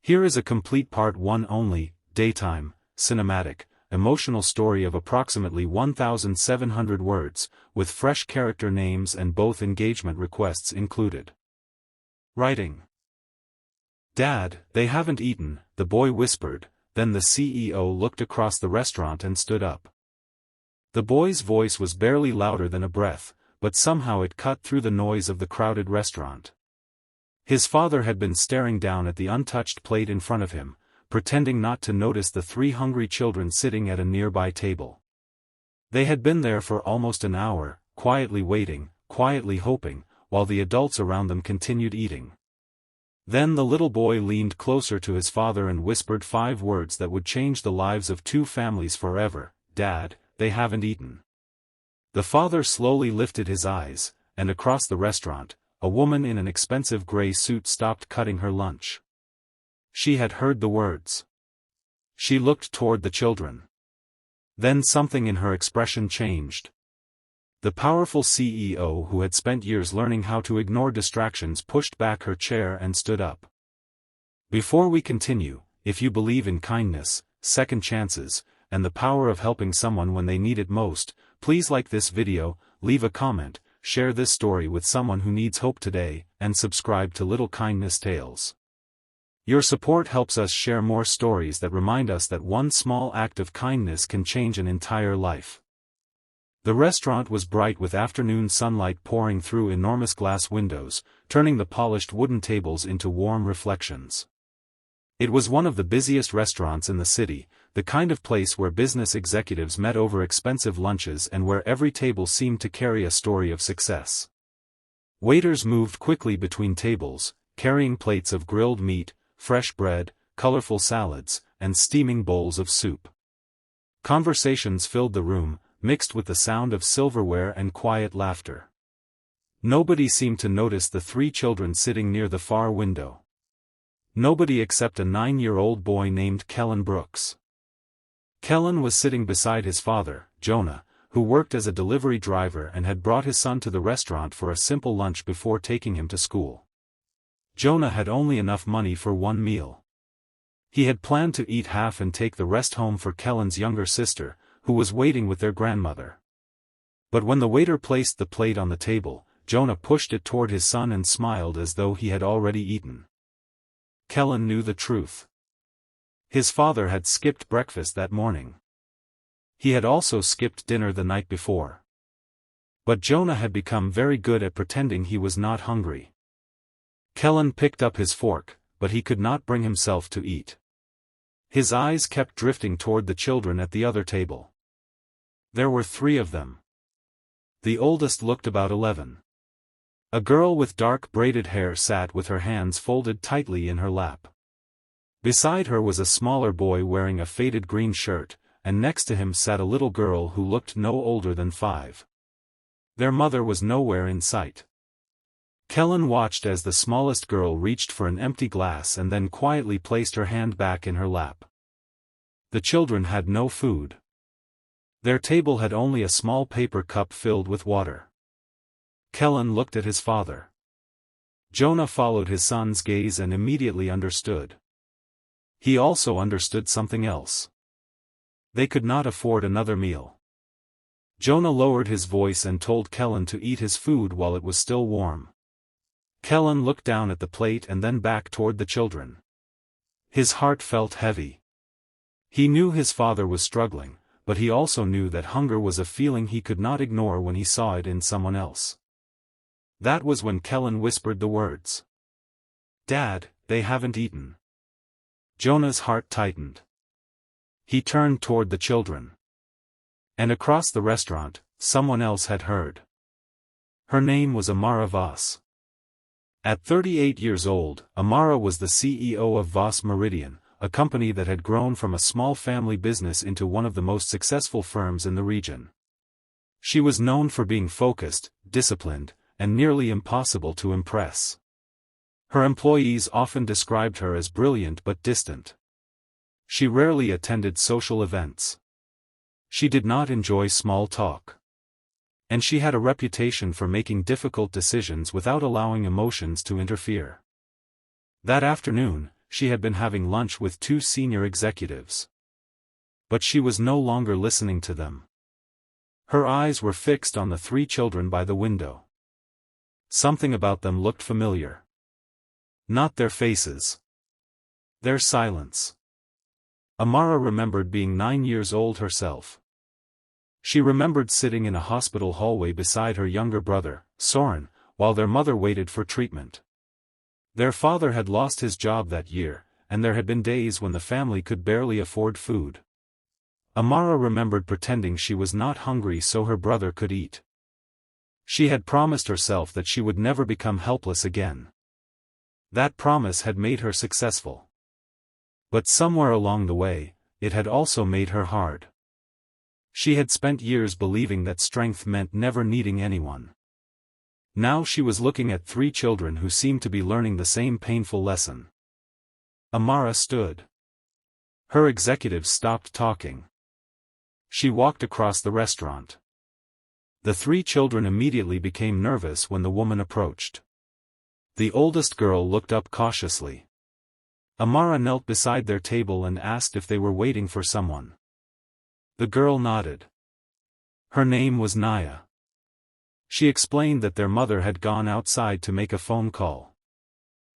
Here is a complete part 1 only, daytime, cinematic, emotional story of approximately 1,700 words, with fresh character names and both engagement requests included. Writing. "Dad, they haven't eaten," the boy whispered, then the CEO looked across the restaurant and stood up. The boy's voice was barely louder than a breath, but somehow it cut through the noise of the crowded restaurant. His father had been staring down at the untouched plate in front of him, pretending not to notice the 3 hungry children sitting at a nearby table. They had been there for almost an hour, quietly waiting, quietly hoping, while the adults around them continued eating. Then the little boy leaned closer to his father and whispered 5 words that would change the lives of 2 families forever. "Dad, they haven't eaten." The father slowly lifted his eyes, and across the restaurant, a woman in an expensive gray suit stopped cutting her lunch. She had heard the words. She looked toward the children. Then something in her expression changed. The powerful CEO who had spent years learning how to ignore distractions pushed back her chair and stood up. "Before we continue, if you believe in kindness, second chances, and the power of helping someone when they need it most, please like this video, leave a comment, share this story with someone who needs hope today, and subscribe to Little Kindness Tales. Your support helps us share more stories that remind us that one small act of kindness can change an entire life." The restaurant was bright with afternoon sunlight pouring through enormous glass windows, turning the polished wooden tables into warm reflections. It was one of the busiest restaurants in the city, the kind of place where business executives met over expensive lunches and where every table seemed to carry a story of success. Waiters moved quickly between tables, carrying plates of grilled meat, fresh bread, colorful salads, and steaming bowls of soup. Conversations filled the room, mixed with the sound of silverware and quiet laughter. Nobody seemed to notice the 3 children sitting near the far window. Nobody except a 9-year-old boy named Kellen Brooks. Kellen was sitting beside his father, Jonah, who worked as a delivery driver and had brought his son to the restaurant for a simple lunch before taking him to school. Jonah had only enough money for 1 meal. He had planned to eat half and take the rest home for Kellen's younger sister, who was waiting with their grandmother. But when the waiter placed the plate on the table, Jonah pushed it toward his son and smiled as though he had already eaten. Kellen knew the truth. His father had skipped breakfast that morning. He had also skipped dinner the night before. But Jonah had become very good at pretending he was not hungry. Kellen picked up his fork, but he could not bring himself to eat. His eyes kept drifting toward the children at the other table. There were 3 of them. The oldest looked about 11. A girl with dark braided hair sat with her hands folded tightly in her lap. Beside her was a smaller boy wearing a faded green shirt, and next to him sat a little girl who looked no older than 5. Their mother was nowhere in sight. Kellen watched as the smallest girl reached for an empty glass and then quietly placed her hand back in her lap. The children had no food. Their table had only a small paper cup filled with water. Kellen looked at his father. Jonah followed his son's gaze and immediately understood. He also understood something else. They could not afford another meal. Jonah lowered his voice and told Kellen to eat his food while it was still warm. Kellen looked down at the plate and then back toward the children. His heart felt heavy. He knew his father was struggling, but he also knew that hunger was a feeling he could not ignore when he saw it in someone else. That was when Kellen whispered the words. "Dad, they haven't eaten." Jonah's heart tightened. He turned toward the children. And across the restaurant, someone else had heard. Her name was Amara Voss. At 38 years old, Amara was the CEO of Voss Meridian, a company that had grown from a small family business into one of the most successful firms in the region. She was known for being focused, disciplined, and nearly impossible to impress. Her employees often described her as brilliant but distant. She rarely attended social events. She did not enjoy small talk. And she had a reputation for making difficult decisions without allowing emotions to interfere. That afternoon, she had been having lunch with 2 senior executives. But she was no longer listening to them. Her eyes were fixed on the 3 children by the window. Something about them looked familiar. Not their faces. Their silence. Amara remembered being 9 years old herself. She remembered sitting in a hospital hallway beside her younger brother, Soren, while their mother waited for treatment. Their father had lost his job that year, and there had been days when the family could barely afford food. Amara remembered pretending she was not hungry so her brother could eat. She had promised herself that she would never become helpless again. That promise had made her successful. But somewhere along the way, it had also made her hard. She had spent years believing that strength meant never needing anyone. Now she was looking at 3 children who seemed to be learning the same painful lesson. Amara stood. Her executives stopped talking. She walked across the restaurant. The 3 children immediately became nervous when the woman approached. The oldest girl looked up cautiously. Amara knelt beside their table and asked if they were waiting for someone. The girl nodded. Her name was Naya. She explained that their mother had gone outside to make a phone call.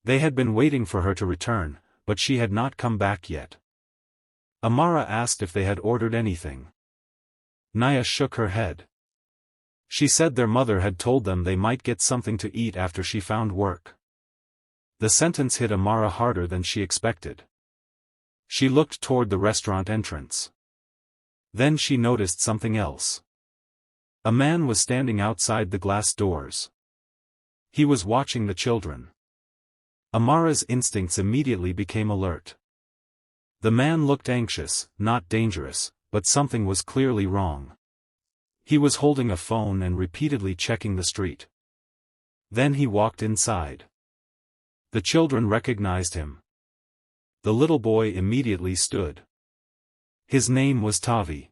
They had been waiting for her to return, but she had not come back yet. Amara asked if they had ordered anything. Naya shook her head. She said their mother had told them they might get something to eat after she found work. The sentence hit Amara harder than she expected. She looked toward the restaurant entrance. Then she noticed something else. A man was standing outside the glass doors. He was watching the children. Amara's instincts immediately became alert. The man looked anxious, not dangerous, but something was clearly wrong. He was holding a phone and repeatedly checking the street. Then he walked inside. The children recognized him. The little boy immediately stood. His name was Tavi.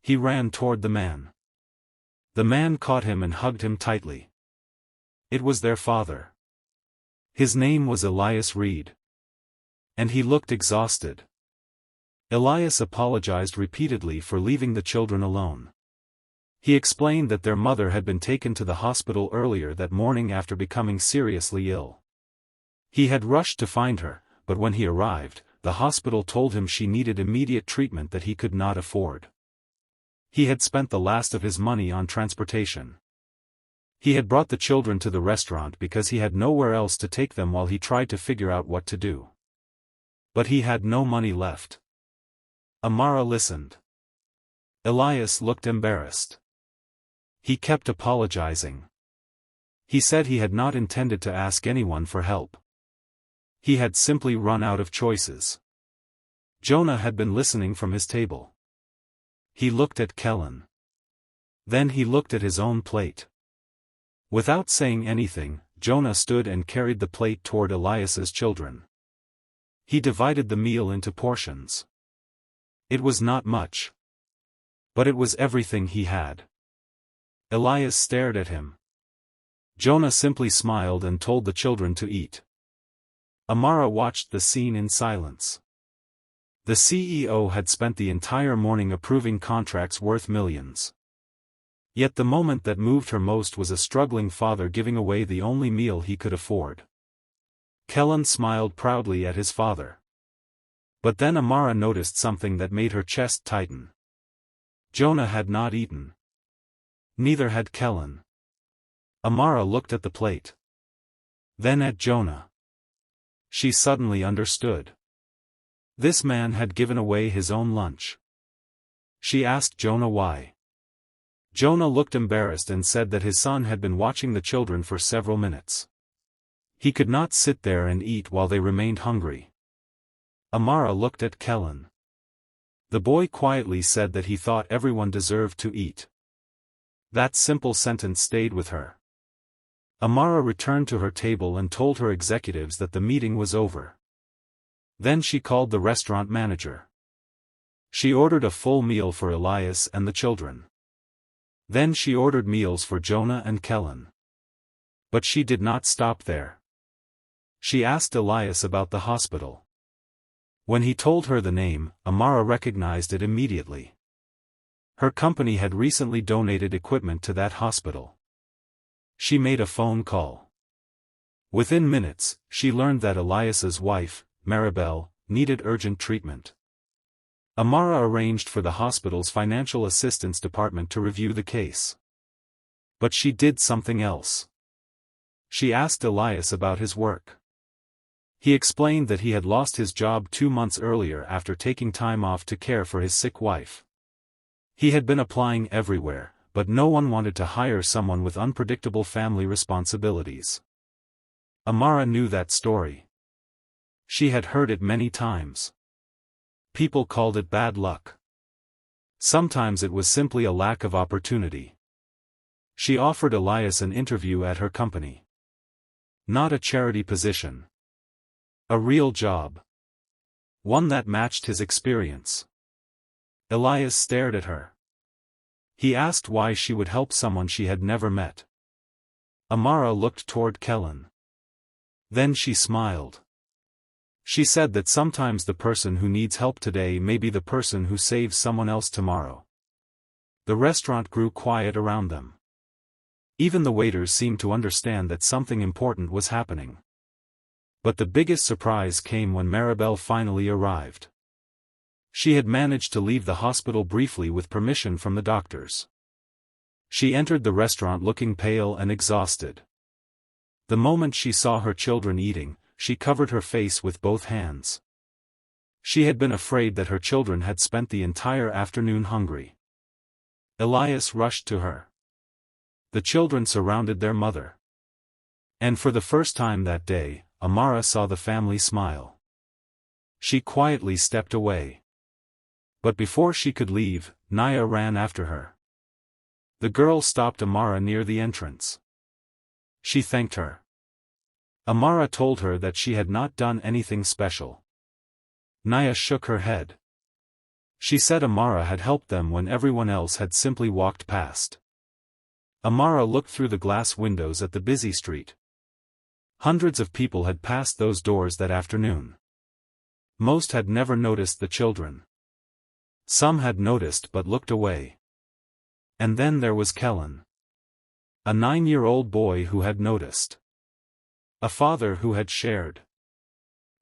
He ran toward the man. The man caught him and hugged him tightly. It was their father. His name was Elias Reed. And he looked exhausted. Elias apologized repeatedly for leaving the children alone. He explained that their mother had been taken to the hospital earlier that morning after becoming seriously ill. He had rushed to find her, but when he arrived, the hospital told him she needed immediate treatment that he could not afford. He had spent the last of his money on transportation. He had brought the children to the restaurant because he had nowhere else to take them while he tried to figure out what to do. But he had no money left. Amara listened. Elias looked embarrassed. He kept apologizing. He said he had not intended to ask anyone for help. He had simply run out of choices. Jonah had been listening from his table. He looked at Kellen. Then he looked at his own plate. Without saying anything, Jonah stood and carried the plate toward Elias's children. He divided the meal into portions. It was not much. But it was everything he had. Elias stared at him. Jonah simply smiled and told the children to eat. Amara watched the scene in silence. The CEO had spent the entire morning approving contracts worth millions. Yet the moment that moved her most was a struggling father giving away the only meal he could afford. Kellen smiled proudly at his father. But then Amara noticed something that made her chest tighten. Jonah had not eaten. Neither had Kellen. Amara looked at the plate. Then at Jonah. She suddenly understood. This man had given away his own lunch. She asked Jonah why. Jonah looked embarrassed and said that his son had been watching the children for several minutes. He could not sit there and eat while they remained hungry. Amara looked at Kellen. The boy quietly said that he thought everyone deserved to eat. That simple sentence stayed with her. Amara returned to her table and told her executives that the meeting was over. Then she called the restaurant manager. She ordered a full meal for Elias and the children. Then she ordered meals for Jonah and Kellen. But she did not stop there. She asked Elias about the hospital. When he told her the name, Amara recognized it immediately. Her company had recently donated equipment to that hospital. She made a phone call. Within minutes, she learned that Elias's wife, Maribel, needed urgent treatment. Amara arranged for the hospital's financial assistance department to review the case. But she did something else. She asked Elias about his work. He explained that he had lost his job 2 months earlier after taking time off to care for his sick wife. He had been applying everywhere, but no one wanted to hire someone with unpredictable family responsibilities. Amara knew that story. She had heard it many times. People called it bad luck. Sometimes it was simply a lack of opportunity. She offered Elias an interview at her company. Not a charity position. A real job. One that matched his experience. Elias stared at her. He asked why she would help someone she had never met. Amara looked toward Kellen. Then she smiled. She said that sometimes the person who needs help today may be the person who saves someone else tomorrow. The restaurant grew quiet around them. Even the waiters seemed to understand that something important was happening. But the biggest surprise came when Maribel finally arrived. She had managed to leave the hospital briefly with permission from the doctors. She entered the restaurant looking pale and exhausted. The moment she saw her children eating, she covered her face with both hands. She had been afraid that her children had spent the entire afternoon hungry. Elias rushed to her. The children surrounded their mother. And for the first time that day, Amara saw the family smile. She quietly stepped away. But before she could leave, Naya ran after her. The girl stopped Amara near the entrance. She thanked her. Amara told her that she had not done anything special. Naya shook her head. She said Amara had helped them when everyone else had simply walked past. Amara looked through the glass windows at the busy street. Hundreds of people had passed those doors that afternoon. Most had never noticed the children. Some had noticed but looked away. And then there was Kellen. A 9-year-old boy who had noticed. A father who had shared.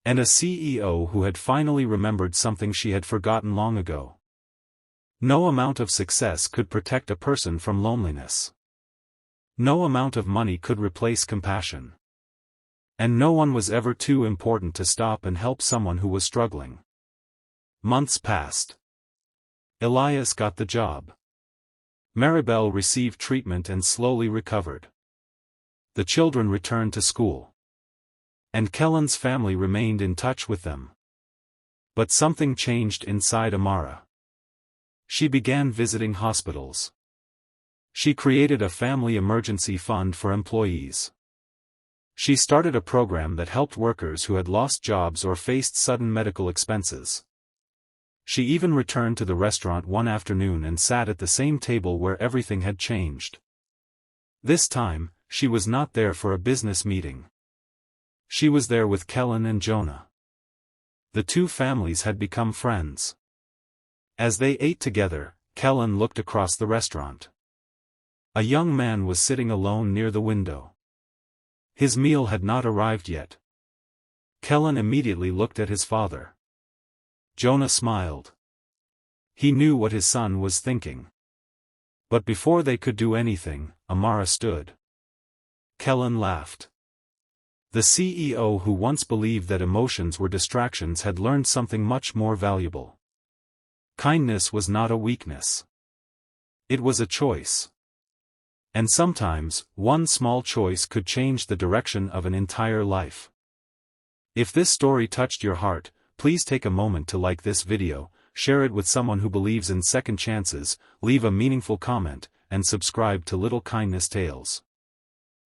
And a CEO who had finally remembered something she had forgotten long ago. No amount of success could protect a person from loneliness. No amount of money could replace compassion. And no one was ever too important to stop and help someone who was struggling. Months passed. Elias got the job. Maribel received treatment and slowly recovered. The children returned to school. And Kellen's family remained in touch with them. But something changed inside Amara. She began visiting hospitals. She created a family emergency fund for employees. She started a program that helped workers who had lost jobs or faced sudden medical expenses. She even returned to the restaurant one afternoon and sat at the same table where everything had changed. This time, she was not there for a business meeting. She was there with Kellen and Jonah. The two families had become friends. As they ate together, Kellen looked across the restaurant. A young man was sitting alone near the window. His meal had not arrived yet. Kellen immediately looked at his father. Jonah smiled. He knew what his son was thinking. But before they could do anything, Amara stood. Kellen laughed. The CEO who once believed that emotions were distractions had learned something much more valuable. Kindness was not a weakness. It was a choice. And sometimes, one small choice could change the direction of an entire life. If this story touched your heart, please take a moment to like this video, share it with someone who believes in second chances, leave a meaningful comment, and subscribe to Little Kindness Tales.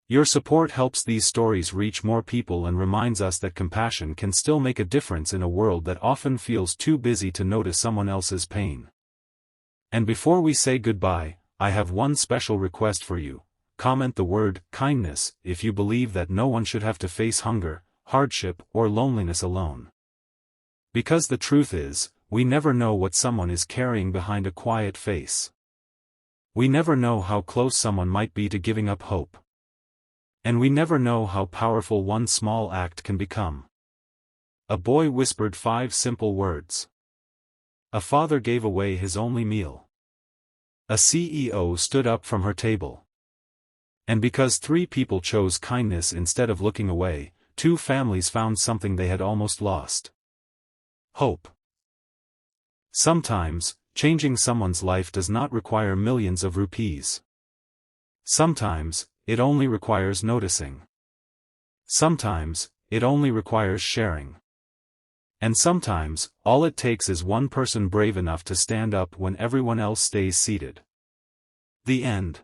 Your support helps these stories reach more people and reminds us that compassion can still make a difference in a world that often feels too busy to notice someone else's pain. And before we say goodbye, I have one special request for you. Comment the word kindness if you believe that no one should have to face hunger, hardship, or loneliness alone. Because the truth is, we never know what someone is carrying behind a quiet face. We never know how close someone might be to giving up hope. And we never know how powerful one small act can become. A boy whispered 5 simple words. A father gave away his only meal. A CEO stood up from her table. And because 3 people chose kindness instead of looking away, 2 families found something they had almost lost. Hope. Sometimes, changing someone's life does not require millions of rupees. Sometimes, it only requires noticing. Sometimes, it only requires sharing. And sometimes, all it takes is one person brave enough to stand up when everyone else stays seated. The end.